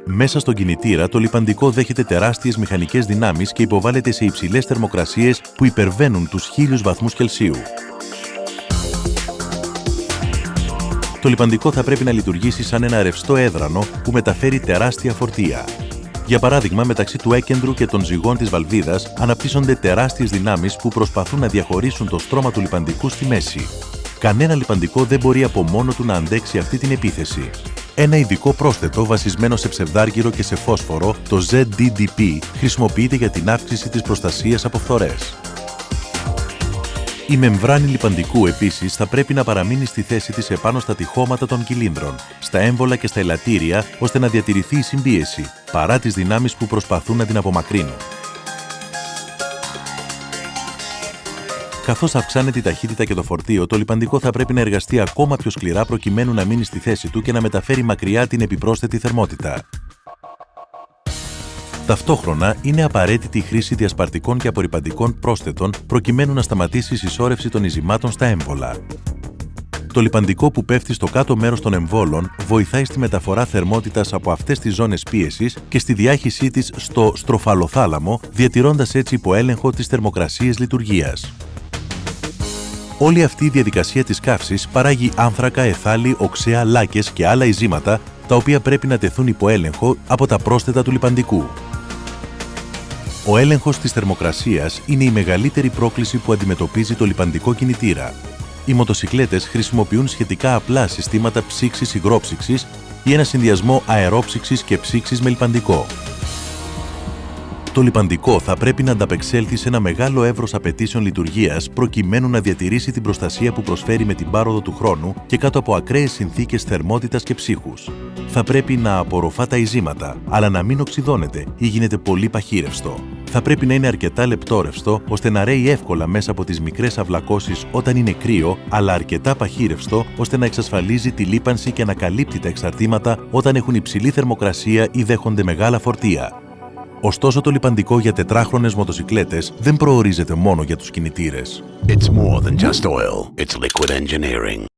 Μέσα στον κινητήρα, το λιπαντικό δέχεται τεράστιες μηχανικές δυνάμεις και υποβάλλεται σε υψηλές θερμοκρασίες που υπερβαίνουν τους 1000 βαθμούς Κελσίου. Το λιπαντικό θα πρέπει να λειτουργήσει σαν ένα ρευστό έδρανο που μεταφέρει τεράστια φορτία. Για παράδειγμα, μεταξύ του έκεντρου και των ζυγών της βαλβίδας αναπτύσσονται τεράστιες δυνάμεις που προσπαθούν να διαχωρίσουν το στρώμα του λιπαντικού στη μέση. Κανένα λιπαντικό δεν μπορεί από μόνο του να αντέξει αυτή την επίθεση. Ένα ειδικό πρόσθετο βασισμένο σε ψευδάργυρο και σε φόσφορο, το ZDDP, χρησιμοποιείται για την αύξηση της προστασίας από φθορές. Η μεμβράνη λιπαντικού επίσης θα πρέπει να παραμείνει στη θέση της επάνω στα τυχώματα των κυλίνδρων, στα έμβολα και στα ελαττήρια, ώστε να διατηρηθεί η συμπίεση, παρά τις δυνάμεις που προσπαθούν να την απομακρύνουν. Καθώς αυξάνεται η ταχύτητα και το φορτίο, το λιπαντικό θα πρέπει να εργαστεί ακόμα πιο σκληρά προκειμένου να μείνει στη θέση του και να μεταφέρει μακριά την επιπρόσθετη θερμότητα. Ταυτόχρονα, είναι απαραίτητη η χρήση διασπαρτικών και απορρυπαντικών πρόσθετων προκειμένου να σταματήσει η συσσόρευση των ειζημάτων στα έμβολα. Το λιπαντικό που πέφτει στο κάτω μέρος των εμβόλων βοηθάει στη μεταφορά θερμότητας από αυτές τις ζώνες πίεσης και στη διάχυσή της στο στροφαλοθάλαμο, διατηρώντας έτσι υπό έλεγχο τις θερμοκρασίες λειτουργίας. Όλη αυτή η διαδικασία της καύσης παράγει άνθρακα, αιθάλη, οξέα, λάκες και άλλα ειζήματα, τα οποία πρέπει να τεθούν υπό έλεγχο από τα πρόσθετα του λιπαντικού. Ο έλεγχος της θερμοκρασίας είναι η μεγαλύτερη πρόκληση που αντιμετωπίζει το λιπαντικό κινητήρα. Οι μοτοσικλέτες χρησιμοποιούν σχετικά απλά συστήματα ψήξης-υγρόψυξης ή ένα συνδυασμό αερόψυξης και ψήξης με λιπαντικό. Το λιπαντικό θα πρέπει να ανταπεξέλθει σε ένα μεγάλο εύρος απαιτήσεων λειτουργίας προκειμένου να διατηρήσει την προστασία που προσφέρει με την πάροδο του χρόνου και κάτω από ακραίες συνθήκες θερμότητας και ψύχους. Θα πρέπει να απορροφά τα ειζήματα, αλλά να μην οξυδώνεται ή γίνεται πολύ παχύρευστο. Θα πρέπει να είναι αρκετά λεπτόρευστο, ώστε να ρέει εύκολα μέσα από τις μικρές αυλακώσεις όταν είναι κρύο, αλλά αρκετά παχύρευστο, ώστε να εξασφαλίζει τη λίπανση και να καλύπτει τα εξαρτήματα όταν έχουν υψηλή θερμοκρασία ή δέχονται μεγάλα φορτία. Ωστόσο, το λιπαντικό για τετράχρονες μοτοσικλέτες δεν προορίζεται μόνο για τους κινητήρες. It's more than just oil. It's liquid engineering.